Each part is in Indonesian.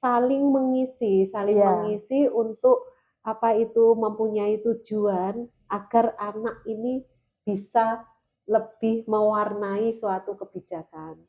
saling mengisi untuk apa itu mempunyai tujuan agar anak ini bisa lebih mewarnai suatu kebijakan.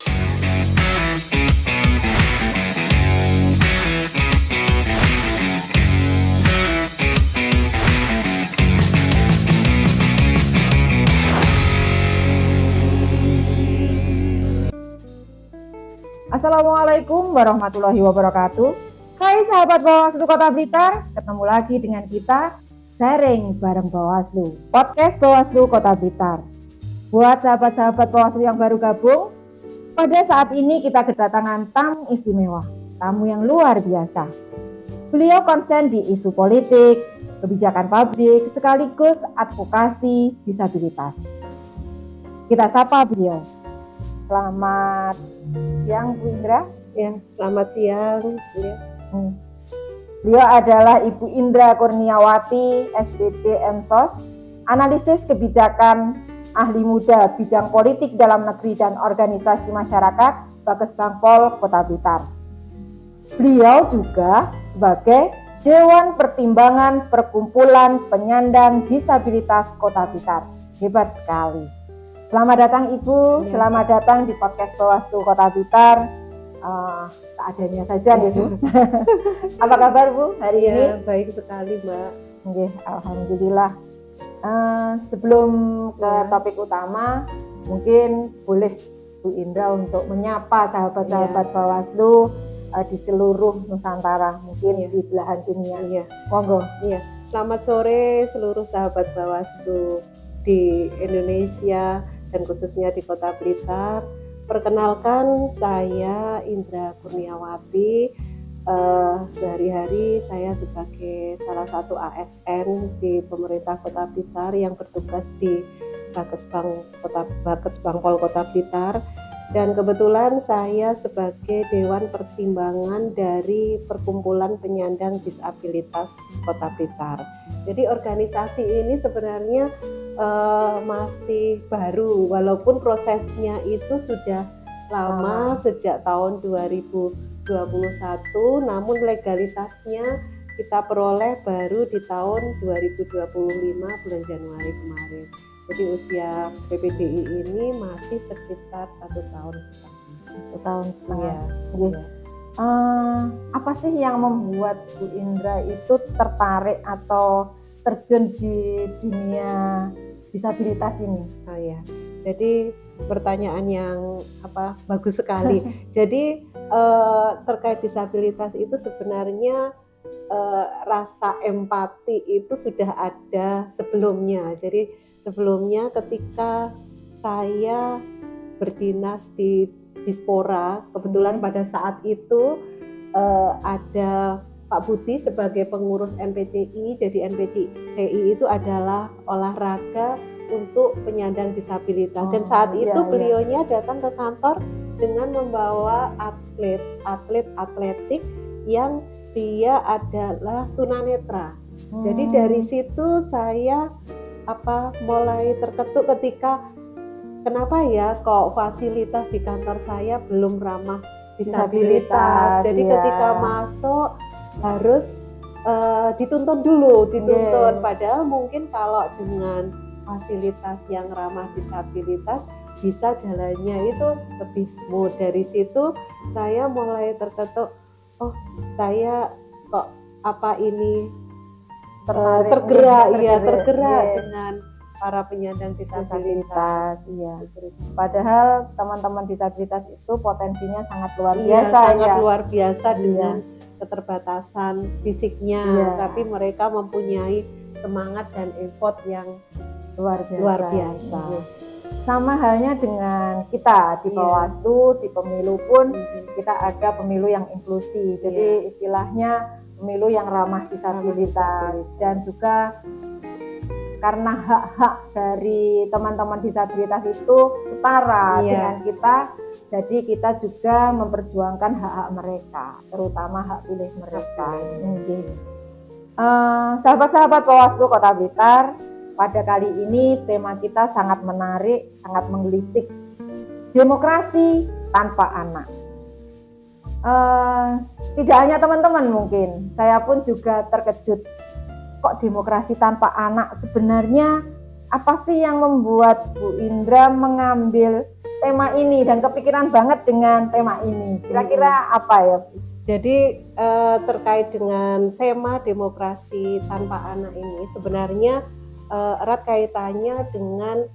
Assalamualaikum warahmatullahi wabarakatuh. Hai sahabat Bawaslu Kota Blitar, ketemu lagi dengan kita Sharing bareng Bawaslu, podcast Bawaslu Kota Blitar. Buat sahabat-sahabat Bawaslu yang baru gabung, pada saat ini kita kedatangan tamu istimewa, tamu yang luar biasa. Beliau konsen di isu politik, kebijakan publik, sekaligus advokasi disabilitas. Kita sapa beliau. Selamat siang Bu Indra. Ya, selamat siang. Ya. Beliau adalah Ibu Indra Kurniawati, SPT MSOS, analisis kebijakan, ahli muda bidang politik dalam negeri dan organisasi masyarakat, Bakesbangpol Kota Blitar. Beliau juga sebagai Dewan Pertimbangan Perkumpulan Penyandang Disabilitas Kota Blitar. Hebat sekali. Selamat datang Ibu, selamat datang di podcast Bawaslu Kota Blitar. Seadanya saja nih Bu. Apa kabar Bu hari ini? Baik sekali Mbak. Nggih, alhamdulillah. Sebelum ke topik utama, mungkin boleh Bu Indra untuk menyapa sahabat-sahabat Bawaslu di seluruh Nusantara, mungkin di belahan dunia. Monggo. Selamat sore seluruh sahabat Bawaslu di Indonesia dan khususnya di Kota Blitar. Perkenalkan, saya Indra Kurniawati. Sehari-hari saya sebagai salah satu ASN di pemerintah Kota Blitar yang bertugas di Bakesbangpol Kota Blitar, dan kebetulan saya sebagai Dewan Pertimbangan dari Perkumpulan Penyandang Disabilitas Kota Blitar. Jadi organisasi ini sebenarnya masih baru, walaupun prosesnya itu sudah lama sejak tahun 2021, namun legalitasnya kita peroleh baru di tahun 2025 bulan Januari kemarin. Jadi usia PPDI ini masih sekitar 1 tahun setengah. Apa sih yang membuat Bu Indra itu tertarik atau terjun di dunia disabilitas ini? Jadi pertanyaan yang bagus sekali. Jadi terkait disabilitas itu sebenarnya rasa empati itu sudah ada sebelumnya. Jadi sebelumnya ketika saya berdinas di Dispora, kebetulan pada saat itu ada Pak Budi sebagai pengurus MPCI. Jadi MPCI itu adalah olahraga untuk penyandang disabilitas. Dan saat itu beliaunya datang ke kantor dengan membawa atletik yang dia adalah tunanetra. Jadi dari situ saya mulai terketuk ketika kenapa ya kok fasilitas di kantor saya belum ramah disabilitas. Jadi ketika masuk harus dituntun dulu, padahal mungkin kalau dengan fasilitas yang ramah disabilitas bisa jalannya itu lebih smooth. Dari situ saya mulai terketuk, saya kok tergerak dengan para penyandang disabilitas. Padahal teman-teman disabilitas itu potensinya sangat luar biasa, dengan keterbatasan fisiknya, tapi mereka mempunyai semangat dan effort yang luar biasa. Sama halnya dengan kita di Bawaslu, di pemilu pun kita ada pemilu yang inklusi. Jadi istilahnya pemilu yang ramah disabilitas, dan juga karena hak-hak dari teman-teman disabilitas itu setara dengan kita, jadi kita juga memperjuangkan hak-hak mereka, terutama hak pilih mereka. Sahabat-sahabat Bawaslu Kota Blitar, pada kali ini tema kita sangat menarik, sangat menggelitik. Demokrasi tanpa anak. Eh, Tidak hanya teman-teman, mungkin saya pun juga terkejut, kok demokrasi tanpa anak. Sebenarnya apa sih yang membuat Bu Indra mengambil tema ini dan kepikiran banget dengan tema ini? Kira-kira apa ya, Bu? Jadi terkait dengan tema demokrasi tanpa anak ini sebenarnya erat kaitannya dengan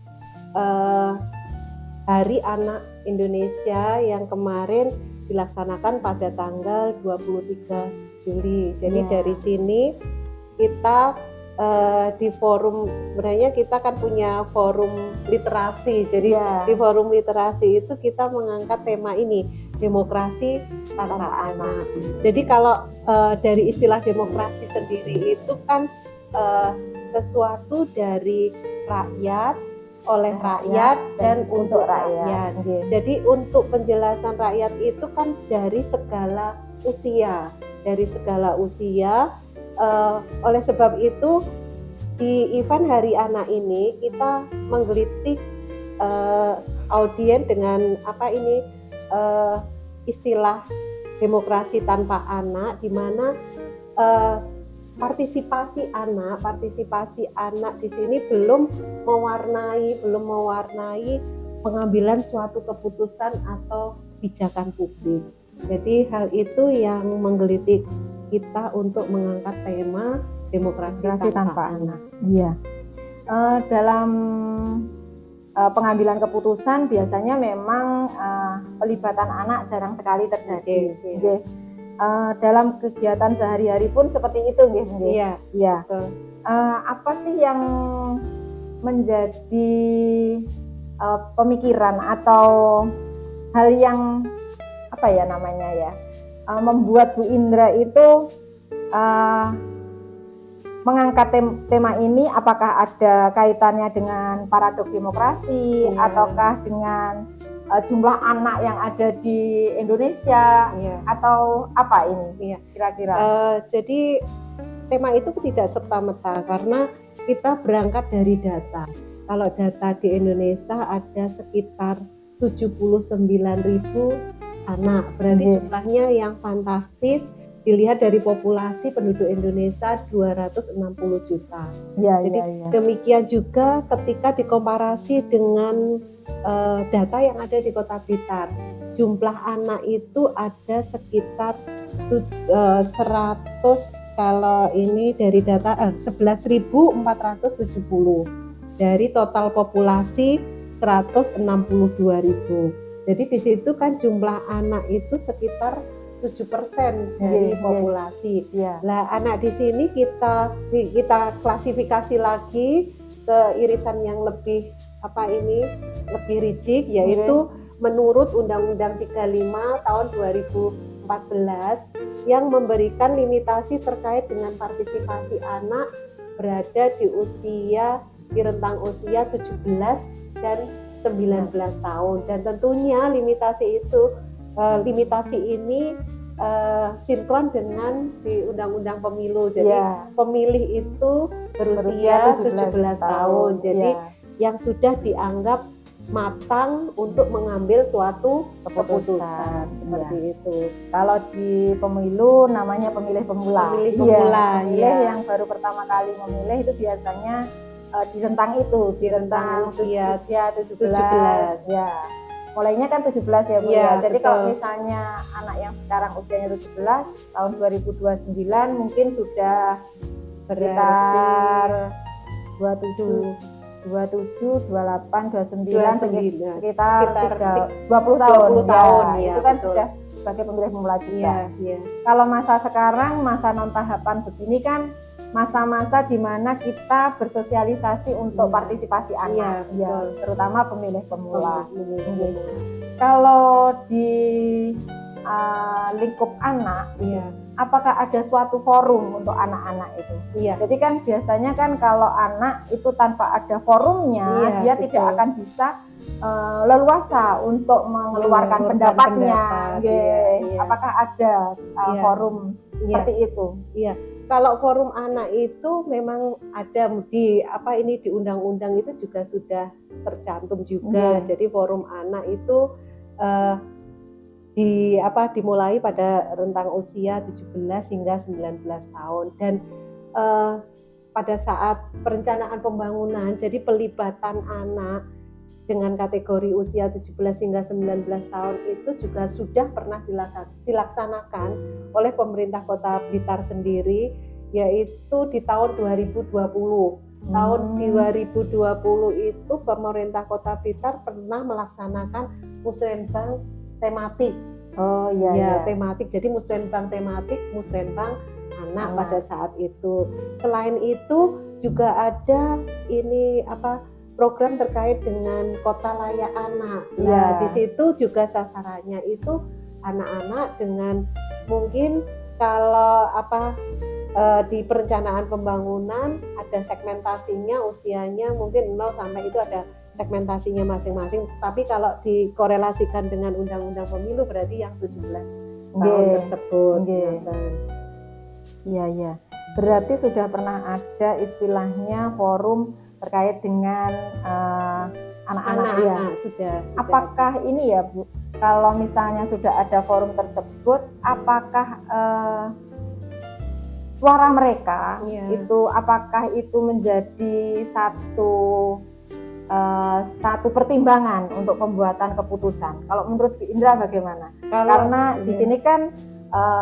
Hari Anak Indonesia yang kemarin dilaksanakan pada tanggal 23 Juli. Jadi dari sini kita di forum, sebenarnya kita kan punya forum literasi. Jadi di forum literasi itu kita mengangkat tema ini, demokrasi tanpa anak. Jadi kalau dari istilah demokrasi sendiri itu kan sesuatu dari rakyat, oleh rakyat dan untuk rakyat. Jadi untuk penjelasan rakyat itu kan dari segala usia, oleh sebab itu di event Hari Anak ini kita menggelitik audiens dengan istilah demokrasi tanpa anak, di mana partisipasi anak di sini belum mewarnai pengambilan suatu keputusan atau kebijakan publik. Jadi hal itu yang menggelitik kita untuk mengangkat tema demokrasi tanpa anak. Iya. Dalam pengambilan keputusan biasanya memang pelibatan anak jarang sekali terjadi. Dalam kegiatan sehari-hari pun seperti itu, nggih. Iya. Apa sih yang menjadi pemikiran atau hal yang membuat Bu Indra itu mengangkat tema ini? Apakah ada kaitannya dengan paradok demokrasi ataukah dengan jumlah anak yang ada di Indonesia atau apa ini kira-kira? Jadi tema itu tidak serta-merta karena kita berangkat dari data. Kalau data di Indonesia ada sekitar 79.000 anak, berarti jumlahnya yang fantastis dilihat dari populasi penduduk Indonesia 260 juta. Jadi demikian juga ketika dikomparasi dengan data yang ada di Kota Blitar, jumlah anak itu ada sekitar 100, kalau ini dari data 11.470 dari total populasi 162.000. Jadi di situ kan jumlah anak itu sekitar 7% dari populasi. Lah anak di sini kita klasifikasi lagi ke irisan yang lebih lebih rigid, yaitu menurut Undang-Undang 35 tahun 2014 yang memberikan limitasi terkait dengan partisipasi anak berada di rentang usia 17 dan 19 tahun, dan tentunya limitasi ini sinkron dengan di Undang-Undang Pemilu. Jadi pemilih itu berusia 17 tahun. Jadi yang sudah dianggap matang untuk mengambil suatu keputusan seperti itu. Kalau di pemilu namanya pemilih pemula. Pemilih yang baru pertama kali memilih itu biasanya di rentang usia 17. Mulainya kan 17 ya Bu ya. Jadi kalau misalnya anak yang sekarang usianya 17 tahun 2029 mungkin sudah sekitar 27, 28, 29 sekitar 20 tahun. Itu kan sudah sebagai pemilih pemula juga. Kalau masa sekarang, masa non tahapan begini kan masa-masa di mana kita bersosialisasi untuk partisipasi anak, terutama pemilih pemula. Kalau di lingkup anak, apakah ada suatu forum untuk anak-anak itu? Jadi kan biasanya kan kalau anak itu tanpa ada forumnya, dia tidak akan bisa leluasa untuk mengeluarkan pendapatnya. Apakah ada forum seperti itu? Kalau forum anak itu memang ada di undang-undang itu juga sudah tercantum juga. Jadi forum anak itu dimulai pada rentang usia 17 hingga 19 tahun dan pada saat perencanaan pembangunan, jadi pelibatan anak dengan kategori usia 17 hingga 19 tahun itu juga sudah pernah dilaksanakan oleh pemerintah Kota Blitar sendiri, yaitu di tahun 2020. Tahun 2020 itu pemerintah Kota Blitar pernah melaksanakan musrenbang tematik. Tematik. Jadi musrenbang tematik, musrenbang anak pada saat itu. Selain itu juga ada program terkait dengan kota layak anak. Nah, di situ juga sasarannya itu anak-anak dengan mungkin kalau di perencanaan pembangunan ada segmentasinya, usianya mungkin 0 sampai itu ada segmentasinya masing-masing. Tapi kalau dikorelasikan dengan undang-undang pemilu berarti yang 17 tahun tersebut. Iya. Berarti sudah pernah ada istilahnya forum terkait dengan anak-anak ya. Sudah. Apakah ini ya Bu, kalau misalnya sudah ada forum tersebut, apakah suara mereka apakah itu menjadi satu pertimbangan untuk pembuatan keputusan? Kalau menurut Bu Indra bagaimana? Karena di sini kan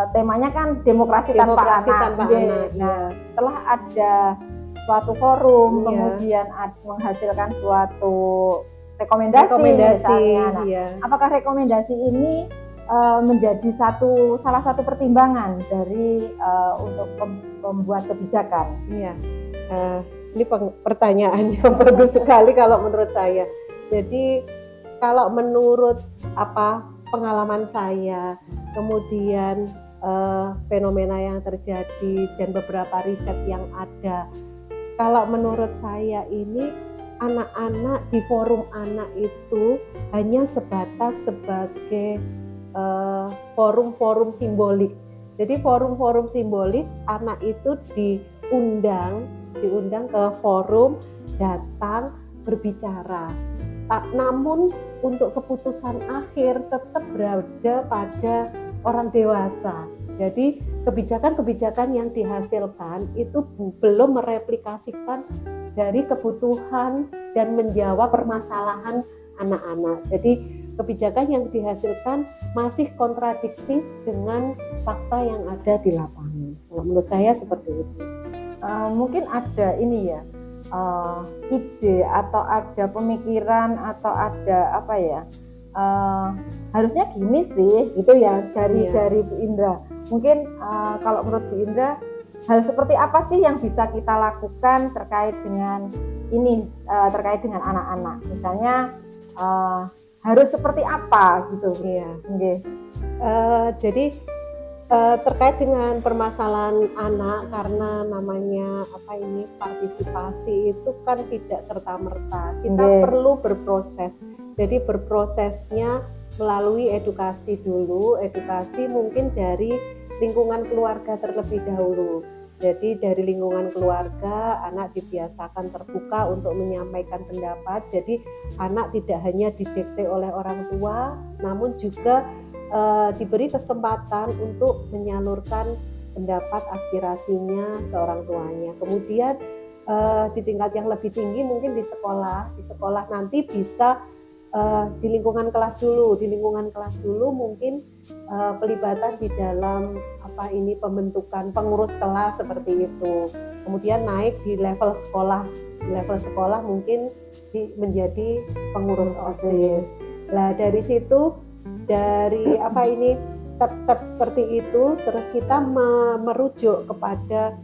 temanya kan demokrasi tanpa anak. Nah, setelah ada suatu forum, kemudian menghasilkan suatu rekomendasi misalnya. Apakah rekomendasi ini menjadi salah satu pertimbangan dari untuk membuat kebijakan? Ini pertanyaan yang bagus sekali kalau menurut saya. Jadi kalau menurut pengalaman saya, kemudian fenomena yang terjadi dan beberapa riset yang ada, kalau menurut saya ini anak-anak di forum anak itu hanya sebatas sebagai forum-forum simbolik. Jadi forum-forum simbolik, anak itu diundang ke forum, datang berbicara. Namun untuk keputusan akhir tetap berada pada orang dewasa. Jadi kebijakan-kebijakan yang dihasilkan itu belum mereplikasikan dari kebutuhan dan menjawab permasalahan anak-anak. Jadi kebijakan yang dihasilkan masih kontradiktif dengan fakta yang ada di lapangan. Kalau menurut saya seperti itu. Mungkin ada ini ya, ide atau ada pemikiran atau ada harusnya gini sih gitu ya dari Bu Indra. Mungkin kalau menurut Bu Indra, hal seperti apa sih yang bisa kita lakukan terkait dengan ini, terkait dengan anak-anak? Misalnya harus seperti apa gitu? Jadi terkait dengan permasalahan anak, karena namanya partisipasi itu kan tidak serta-merta. Kita perlu berproses. Jadi berprosesnya melalui edukasi dulu, edukasi mungkin dari lingkungan keluarga terlebih dahulu. Jadi dari lingkungan keluarga, anak dibiasakan terbuka untuk menyampaikan pendapat. Jadi anak tidak hanya didikte oleh orang tua, namun juga diberi kesempatan untuk menyalurkan pendapat aspirasinya ke orang tuanya. Kemudian di tingkat yang lebih tinggi mungkin di sekolah nanti bisa di lingkungan kelas dulu mungkin pelibatan di dalam pembentukan pengurus kelas seperti itu. Kemudian naik di level sekolah mungkin menjadi pengurus OSIS. Nah, dari situ step-step seperti itu terus kita merujuk kepada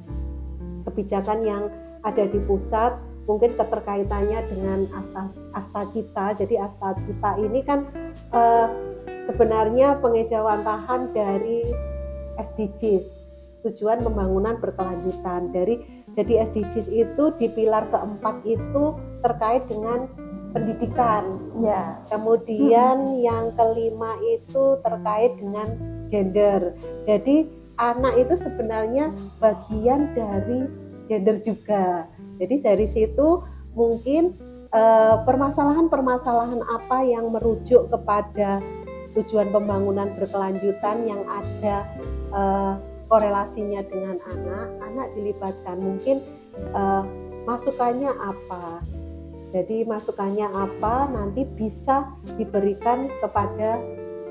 kebijakan yang ada di pusat, mungkin keterkaitannya dengan Astacita. Jadi Astacita ini kan sebenarnya pengejawantahan dari SDGs, tujuan pembangunan berkelanjutan. Jadi SDGs itu di pilar keempat itu terkait dengan pendidikan. Kemudian yang kelima itu terkait dengan gender. Jadi anak itu sebenarnya bagian dari gender juga. Jadi dari situ mungkin permasalahan-permasalahan apa yang merujuk kepada tujuan pembangunan berkelanjutan yang ada korelasinya dengan anak dilibatkan. Mungkin masukannya apa? Jadi masukannya apa nanti bisa diberikan kepada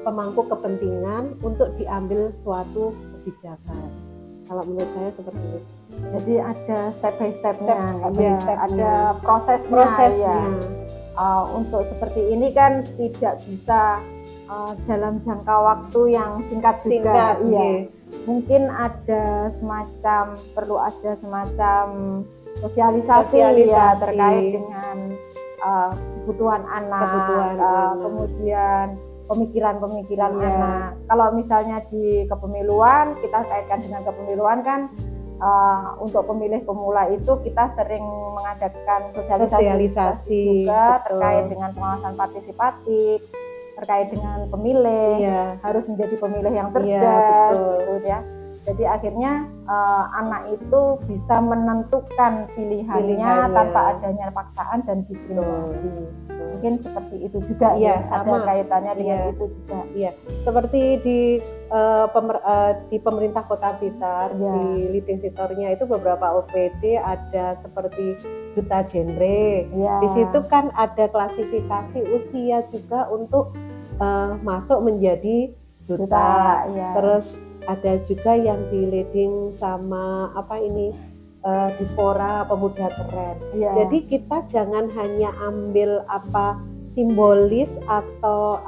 pemangku kepentingan untuk diambil suatu kebijakan. Kalau menurut saya seperti itu. Jadi ada step by stepnya, ada prosesnya. Untuk seperti ini kan tidak bisa dalam jangka waktu yang singkat juga. Iya. Mungkin ada perlu ada semacam sosialisasi. Ya terkait dengan kebutuhan anak, kemudian pemikiran anak. Kalau misalnya di kepemiluan, kita kaitkan dengan kepemiluan kan, untuk pemilih pemula itu kita sering mengadakan sosialisasi juga, betul, terkait dengan pengawasan partisipatif, terkait dengan pemilih, harus menjadi pemilih yang cerdas, gitu ya. Jadi akhirnya anak itu bisa menentukan pilihannya tanpa adanya paksaan dan diskriminasi. Mungkin seperti itu juga sama. Ada kaitannya dengan itu juga. Seperti di pemerintah Kota Blitar, di leading sektornya itu beberapa OPD ada seperti duta genre. Di situ kan ada klasifikasi usia juga untuk masuk menjadi duta. Terus ada juga yang di leading sama Dispora Pemuda Keren. Jadi kita jangan hanya ambil simbolis atau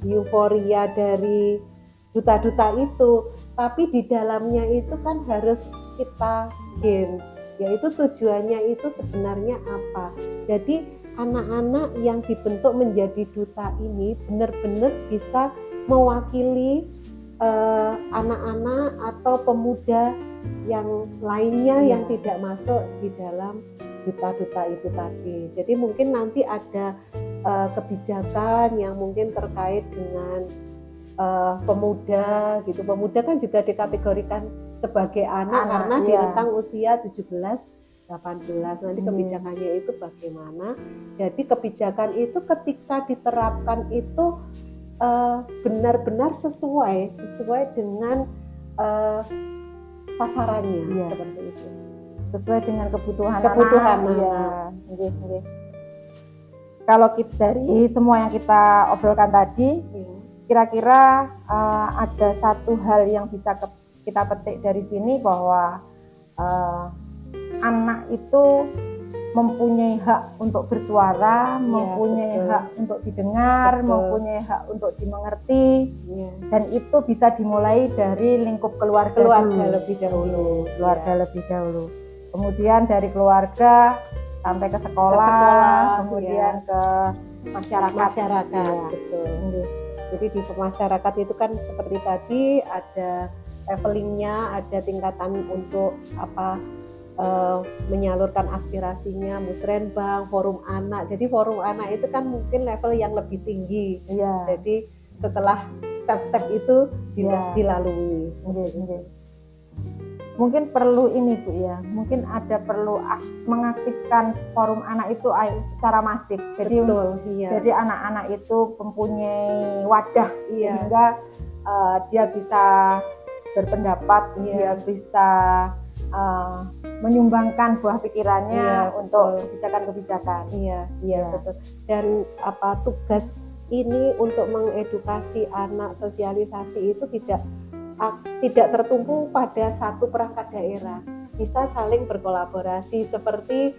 euforia dari duta-duta itu, tapi di dalamnya itu kan harus kita gain, yaitu tujuannya itu sebenarnya apa. Jadi anak-anak yang dibentuk menjadi duta ini benar-benar bisa mewakili anak-anak atau pemuda yang lainnya yang tidak masuk di dalam duta-duta itu tadi. Jadi mungkin nanti ada kebijakan yang mungkin terkait dengan pemuda gitu. Pemuda kan juga dikategorikan sebagai anak karena di rentang usia 17-18. Nanti kebijakannya itu bagaimana. Jadi kebijakan itu ketika diterapkan itu benar-benar sesuai dengan sasarannya, seperti itu. Sesuai dengan kebutuhan anak. Kalau dari semua yang kita obrolkan tadi, kira-kira ada satu hal yang bisa kita petik dari sini bahwa anak itu mempunyai hak untuk bersuara, mempunyai hak untuk didengar, mempunyai hak untuk dimengerti, dan itu bisa dimulai dari lingkup keluarga lebih dahulu. Kemudian dari keluarga sampai ke sekolah, kemudian ke masyarakat. Betul. Jadi di masyarakat itu kan seperti tadi ada levelingnya, ada tingkatan untuk menyalurkan aspirasinya, musrenbang, forum anak. Jadi forum anak itu kan mungkin level yang lebih tinggi. Jadi setelah step-step itu dilalui. Mungkin perlu ini Bu ya, mungkin perlu mengaktifkan forum anak itu secara masif. Jadi jadi anak-anak itu mempunyai wadah sehingga dia bisa berpendapat, dia bisa menyumbangkan buah pikirannya untuk kebijakan-kebijakan. Betul. Dan tugas ini untuk mengedukasi anak, sosialisasi itu tidak tertumpu pada satu perangkat daerah. Bisa saling berkolaborasi seperti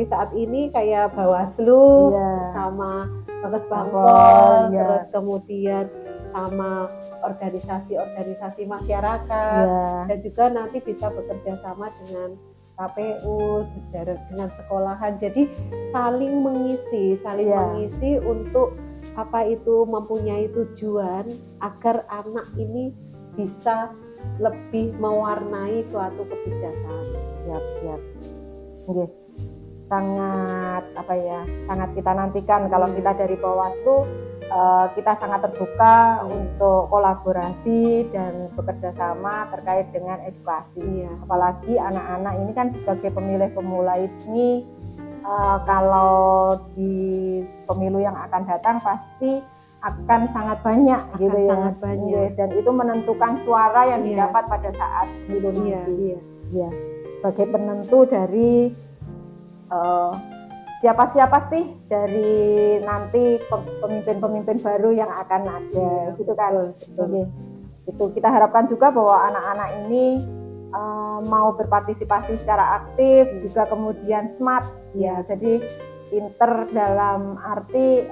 saat ini kayak Bawaslu sama Bagas Bangpol, terus kemudian sama organisasi-organisasi masyarakat, dan juga nanti bisa bekerja sama dengan KPU, dengan sekolahan. Jadi saling mengisi untuk mempunyai tujuan agar anak ini bisa lebih mewarnai suatu kebijakan. Siap. Sangat kita nantikan kalau kita dari Bawaslu. Kita sangat terbuka untuk kolaborasi dan bekerja sama terkait dengan edukasi. Apalagi anak-anak ini kan sebagai pemilih pemula ini, kalau di pemilu yang akan datang pasti akan sangat banyak gitu ya. Sangat banyak. Dan itu menentukan suara yang Iya. didapat pada saat pemilu nanti. Iya. Ya, sebagai penentu dari siapa-siapa sih dari nanti pemimpin-pemimpin baru yang akan ada, Iya, gitu kan. betul. Oke. Itu kita harapkan juga bahwa anak-anak ini mau berpartisipasi secara aktif, juga kemudian smart, ya. Jadi pinter dalam arti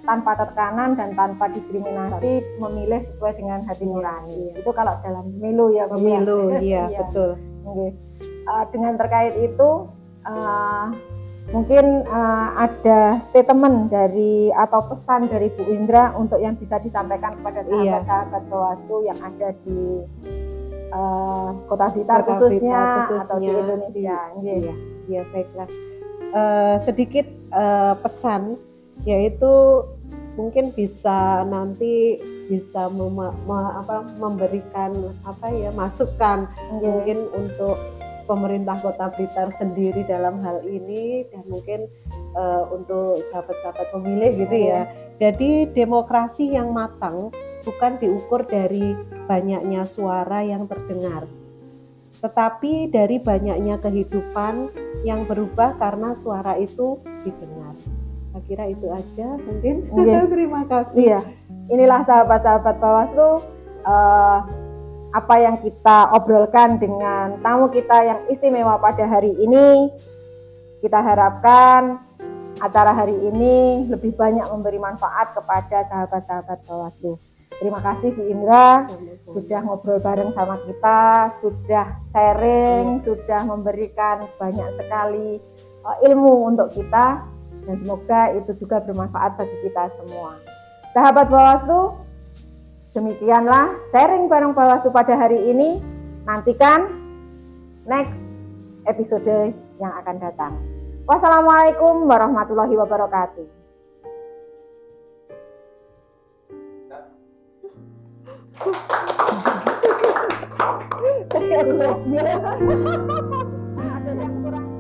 tanpa tekanan dan tanpa diskriminasi, memilih sesuai dengan hati nurani. Itu kalau dalam pemilu ya. Pemilu, iya, betul. Oke. Dengan terkait itu mungkin ada statement dari atau pesan dari Bu Indra untuk yang bisa disampaikan kepada sahabat-sahabat Bawaslu yang ada di Kota Blitar khususnya atau di Indonesia. Iya, baiklah. Sedikit pesan, yaitu mungkin bisa nanti bisa memberikan masukan mungkin untuk pemerintah Kota Blitar sendiri dalam hal ini, dan mungkin untuk sahabat-sahabat pemilih gitu ya. Jadi demokrasi yang matang bukan diukur dari banyaknya suara yang terdengar, tetapi dari banyaknya kehidupan yang berubah karena suara itu didengar. Saya kira itu aja mungkin. Terima kasih. Iya. Inilah sahabat-sahabat Bawaslu, apa yang kita obrolkan dengan tamu kita yang istimewa pada hari ini. Kita harapkan acara hari ini lebih banyak memberi manfaat kepada sahabat-sahabat Bawaslu. Terima kasih Bu Indra sudah ngobrol bareng sama kita, sudah sharing, sudah memberikan banyak sekali ilmu untuk kita, dan semoga itu juga bermanfaat bagi kita semua. Sahabat Bawaslu, demikianlah sharing bareng Bawaslu pada hari ini. Nantikan next episode yang akan datang. Wassalamualaikum warahmatullahi wabarakatuh. Saya luar biasa. Ada yang kurang.